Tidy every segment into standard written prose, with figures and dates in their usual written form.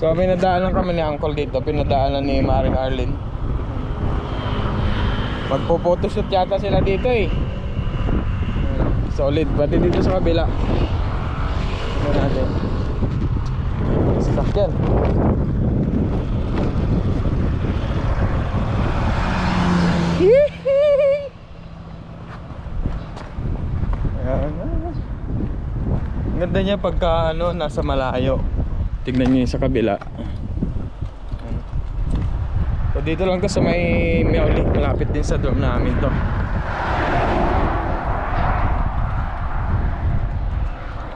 So pinadaanan kami ni Uncle dito, pinadaanan ni Maring Arlene. Magpo-photoshoot yata sila dito eh. Solid, pati dito sa kabila. Ito natin sasakyan. Ang ganda niya pagka ano, nasa malayo. Tignan niyo sa kabila. So dito lang to sa may Meoli, malapit din sa dorm namin to.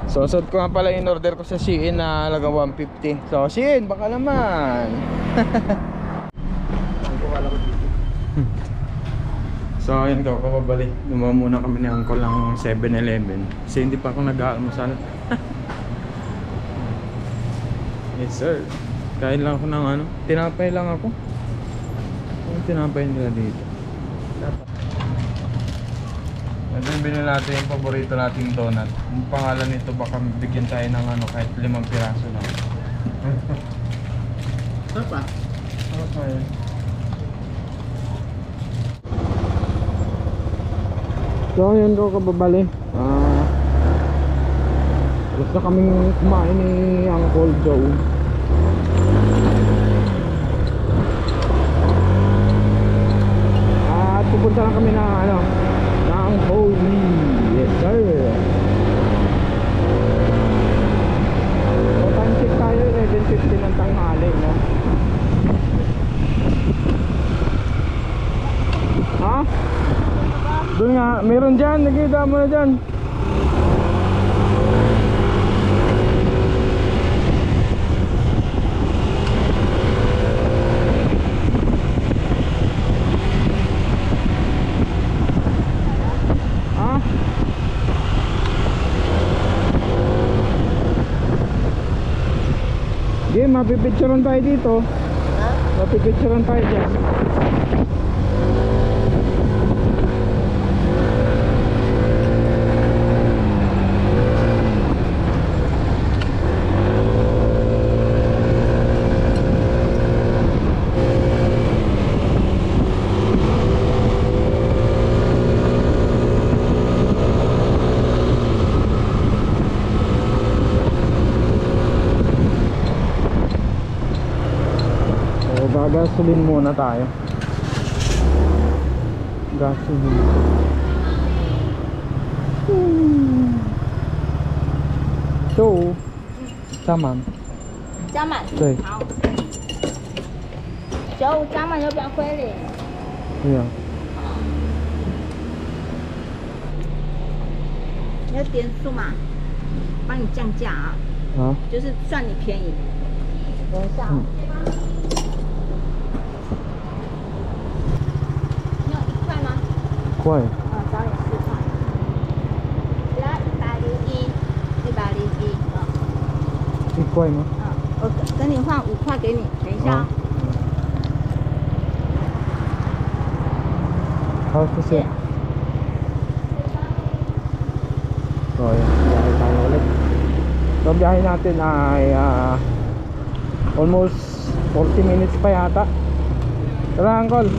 So suot ko nga pala in order ko sa Shein na halagang 150. So Shein, baka naman. So ayun daw, kapabalik. Gumawa muna kami ni Uncle ng 7-Eleven kasi hindi pa ako nag-aalmusal. Yes sir. Kain lang ako ng ano, tinapay lang ako. Anong tinapay nila dito? Ito yung binili natin yung paborito nating donut. Yung pangalan nito baka bigyan tayo ng ano, kahit 5 piraso lang. Sarap pa? Sarap pa yun. So yun daw kababali. Tapos na kaming kumain ni Uncle Joe. At pupunta lang kami na ano, ng Holy. Yes sir. So time check tayo, 11:50 ng tanghali, no? Ha? Doon nga, meron dyan, nakita mo na dyan. Ha? Game, mapipicturean tayo dito. Mapipicturean tayo dyan. Gasolin muna tayo. Gasolin. So, 加满。加满。对。好。酒加满就不要亏了。对啊。你要点数嘛？帮你降价啊。啊？就是算你便宜。等一下。贵。找你4块。来101，101啊。1块吗？我跟你换5块给你，等一下。好，谢谢。So, biyahe tayo ulit. So, biyahe natin ay almost 40 minutes pa yata. Tara, Uncle.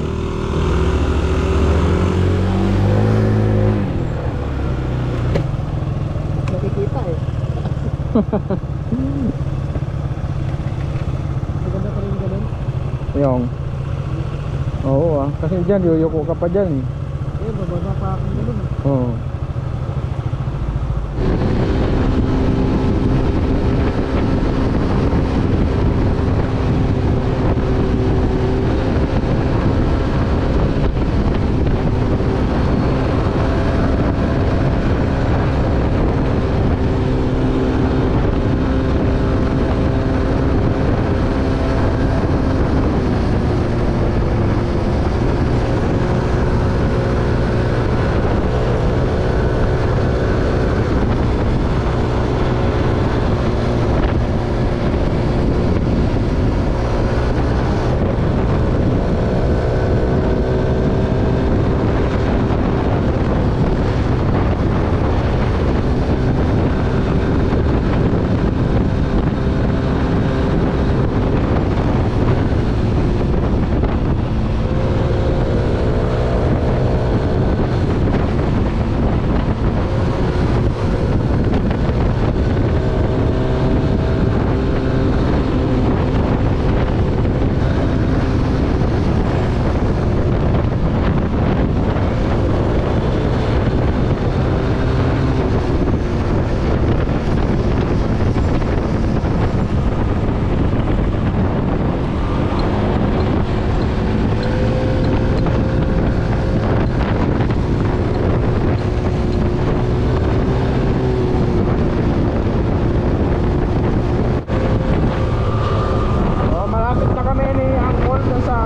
Nakikita eh. Maganda pa rin ganun? Yung. Oo kasi dyan, yuyuko ka pa dyan. Eh, bababa pa akong ganun. Oo.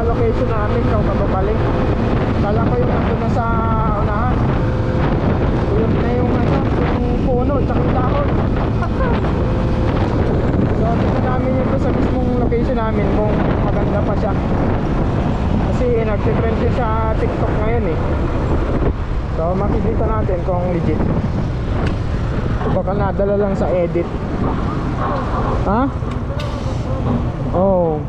location namin kung kababalik. Kala ko yung nandun na sa unahan. Uyot na yung ano, yung puno at saka yung dahon. So tignan namin yung doon sa mismong location namin kung maganda pa siya. Kasi nag-trend siya sa TikTok ngayon eh. So makikita natin kung legit. Baka nadala lang sa edit. Ha? Oh.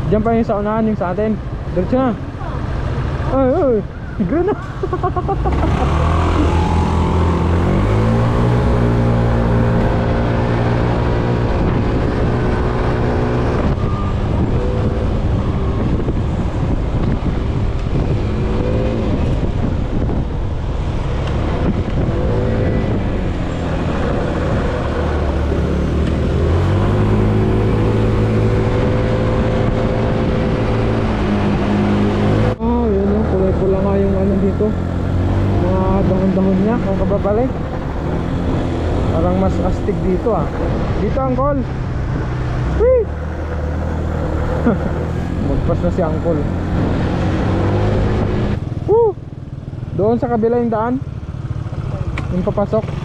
Diyan pa yung sa unahan, yung sa atin. Diretso na. Ay, ay. Gana. Kababalik. Parang mas astig dito ah. Dito Angkol. Whee! Magpas na si Angkol. Woo! Doon sa kabila yung daan. Yung papasok.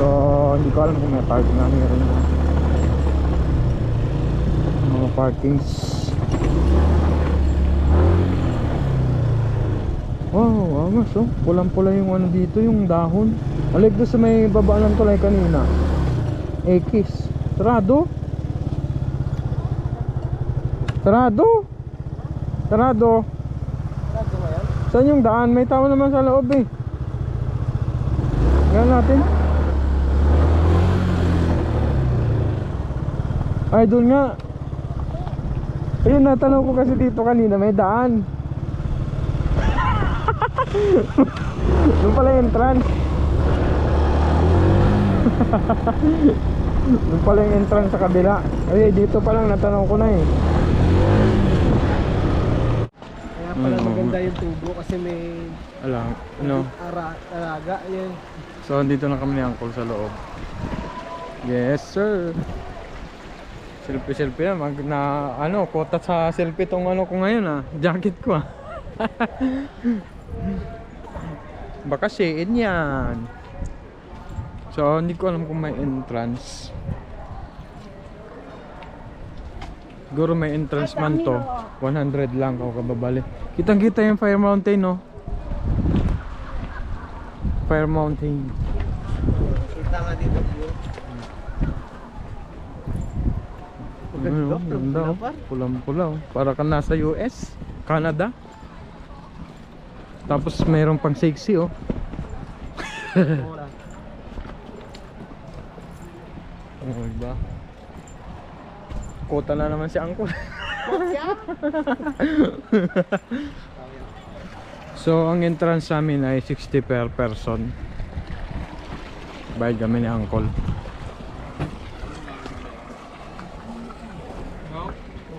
So hindi ko alam kung may park na meron mga parkings. Wow, angas oh. Pulang-pula yung ano dito, yung dahon. Alig doon sa may babaan ng tulay kanina. Ekis. Sarado. Sarado. Sarado. Saan yung daan? May tao naman sa loob eh. Yan natin. Ay doon nga. Ayun, natanong ko kasi dito kanina may daan. Doon pala yung entrance. Doon pala yung entrance sa kabila. Ay dito pa lang natanong ko na eh. Kaya pala maganda yung tubo kasi may Alam, ano? alaga yan. So dito na kami ni Uncle sa loob. Yes sir. Selfie na ano, quota sa selfie tong ano ko ngayon ah. Jacket ko ah. Baka shade yan. So hindi ko alam kung may entrance. Siguro may entrance man to. 100 lang ako kababali. Kitang kita yung Fire Mountain no. Fire Mountain. Kita nga dito po. Ganda, pulang-pula. Para ka nasa US, Canada. Tapos mayroon pang sexy oh. Oh, iba. Kota na naman si Angkol. So ang entrance namin ay 60 per person. Bayad kami ni Angkol.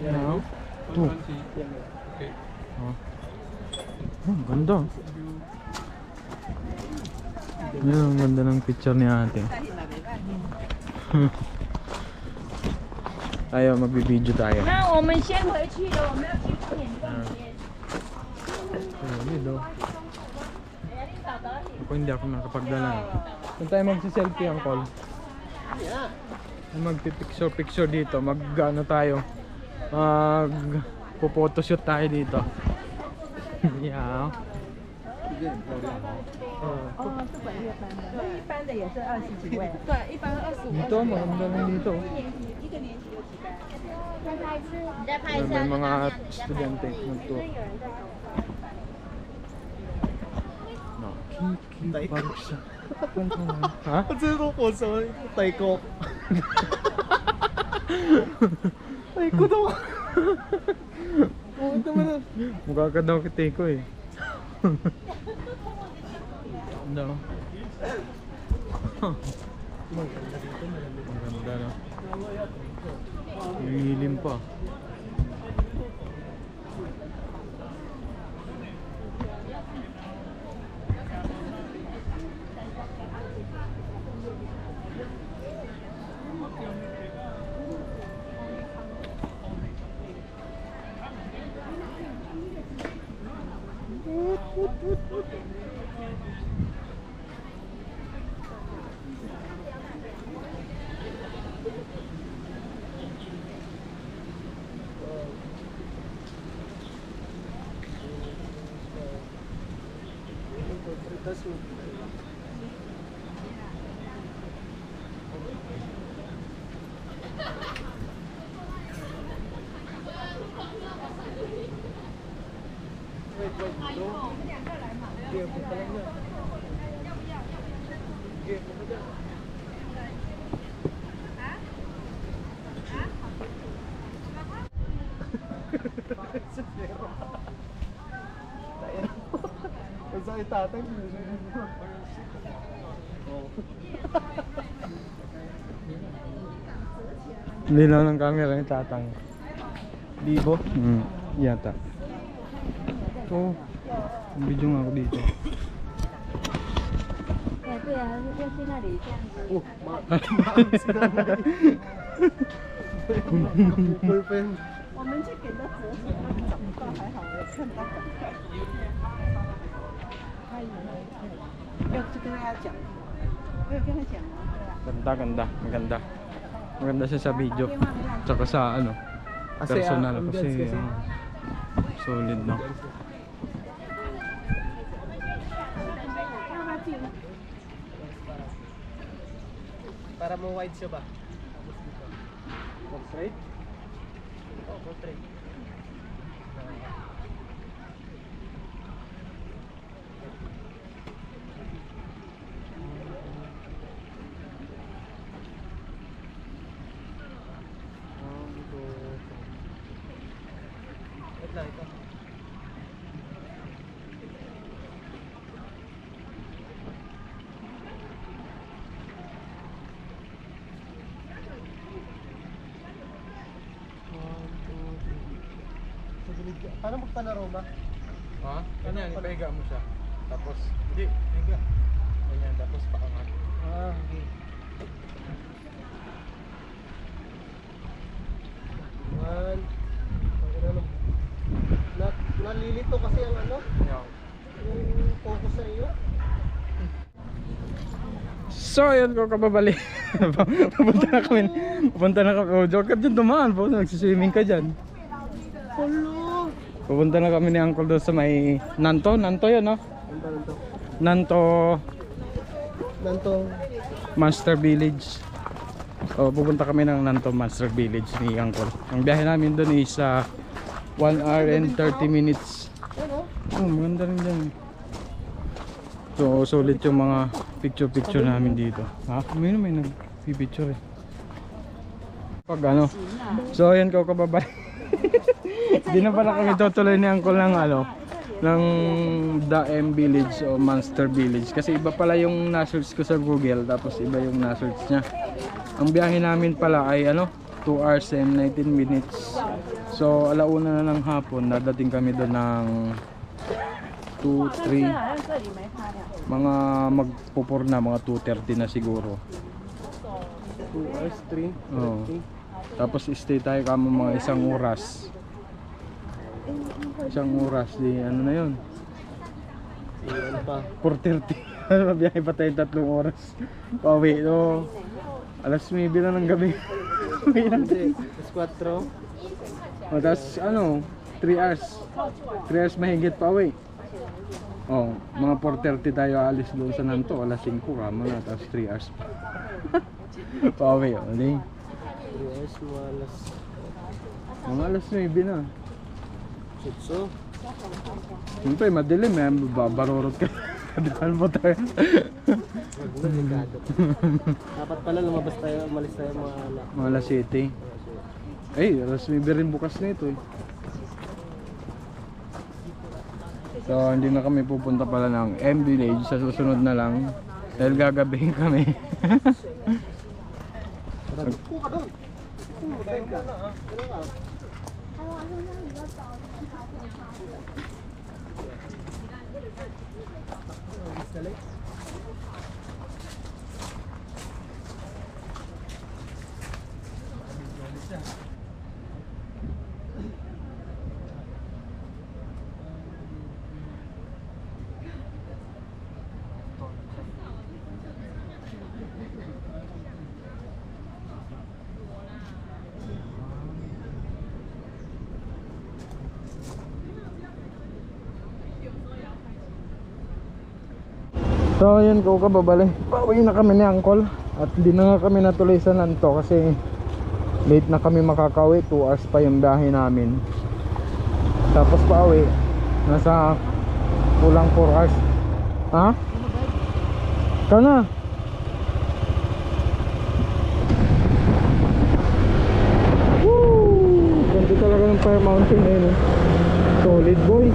No? Oh. Oh, ganda. Yan ang ganda ng picture ni ate. Tayo, magbibideo tayo. 那我们先回去了，我们要去点逛街。 Ako hindi ako nakapagdala. Kung tayo magsiselfie ang call. Magpipicture dito. Mag-ano tayo. Mag-photoshoot tayo dito. Yeah. 哦，是本月班的，一般的也是20几位。对，一般25。 Dito, maganda lang dito. 一个年级有几班？再拍一次，你再拍一次。 May mga estudyante nag-tour. Nakikipark sa Ha? Ang sino po sa Taiko? Taiko daw. Oo naman na. Mukha ka daw kitay ko eh. Ano? Maganda no? Lilim pa. Ang sakit tatay. Linaw ng camera ni Tatang. Libo? Yata. Oo. Video nga ako dito. 哎，对啊，要去那里这样子。 Oh, boyfriend. 我们去给他折纸，他找不到，还好我看到。他以为要去跟他讲，我有跟他讲啊，对吧？ Ganda. Maganda siya sa video. Tsaka sa ano, personal kasi solid no. Para mo wide siya ba? Portrait? Oo, portrait. Wait lang ito. Paano magpanorama? Ha? Ganyan, ipahiga mo siya. Tapos, hindi, higa. Ganyan, tapos paangat. Ah, okay. Man, nalilito kasi ang ano, Yan. yung focus sa iyo. So yun ko kababalik. Pupunta na kami. Oh, joke ka dyan dumaan po. Nagsiswimming ka dyan. Hello! Pupunta na kami ni Uncle doon sa may Nanto yun no? Nanto Master Village. Oh, pupunta kami ng Nanto Master Village ni Uncle. Ang biyahe namin doon is 1 hour and 30 minutes. Oh, maganda rin dyan. So, solid yung mga picture namin dito. Ha? May nag-picture eh. Pag ano. So, ayan ko kababay. Di na pala kami tutuloy ni Uncle ng ano, ng Daem Village o Monster Village. Kasi iba pala yung na-search ko sa Google, tapos iba yung na-search niya. Ang biyahe namin pala ay ano, 2 hours and 19 minutes. So, alauna na ng hapon, dadating kami doon ng 2, 3, mga magpupur na, mga 2:30 na siguro. 2 hours, 3. Oo. Tapos stay tayo kamo mga isang oras. Di ano na yun? Ano pa? 4:30. Mabiyahe pa tayo 3 oras. Pauwi. So, alas 9 na ng gabi. Hindi. 4. O, tapos ano, 3 hours. 3 hours mahigit pa uwi. Oh, mga 4:30 tayo alis doon sa Nanto. Alas 5 kamo na. Tapos 3 hours pa. Pauwi. O, di. 3 hours, Mga alas 9 na. Sutso. Siyempre, madilim eh. Babarurot ka. Kadaan mo tayo. Delikado. Dapat pala lumabas tayo, umalis tayo mga anak. Mala City. Ay, alas 9 rin bukas na ito eh. So, hindi na kami pupunta pala ng M Village. Sa susunod na lang. Dahil gagabihin kami. So ayun ko kababali, pauwi na kami ni Uncle. At hindi na nga kami natuloy sa Lanto kasi late na kami makakauwi. 2 hours pa yung biyahe namin. Tapos pauwi nasa kulang 4 hours. Ha? Ikaw na. Woo! Ganda talaga ng Fire Mountain eh, no? Solid boy.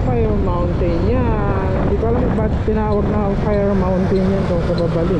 Fire Mountain yan. Hindi ko alam ba't tinawag na Fire Mountain yan kung sa Babali.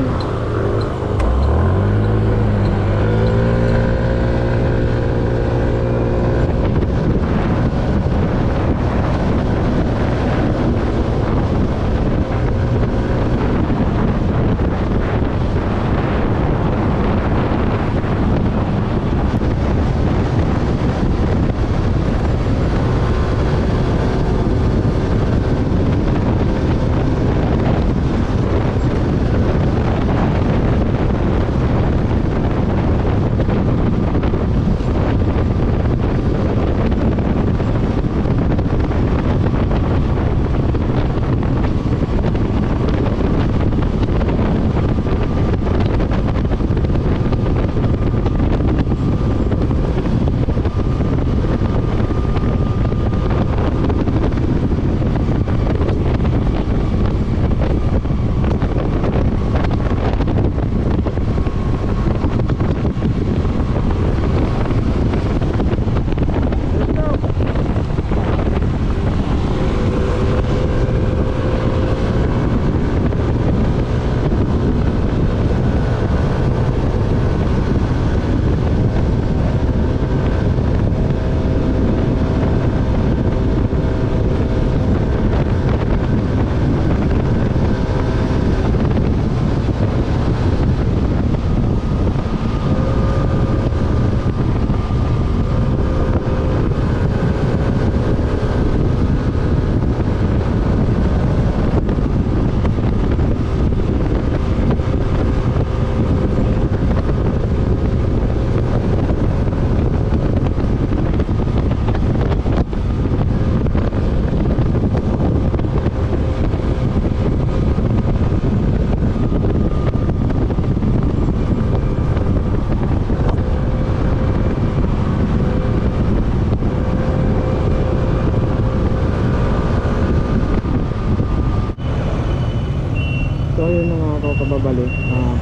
kababalik,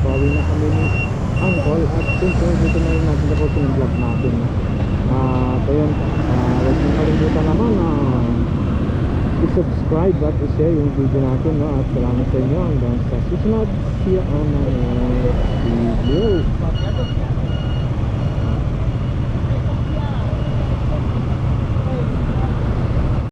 pauwi na kami ni Uncle at siyempre dito na rin natin ako pinag-vlog natin. Ayun, huwag nyo kalimutan naman i-subscribe at i-share yung video natin, no? At salamat sa inyo hanggang sa susunod. See you on my next video.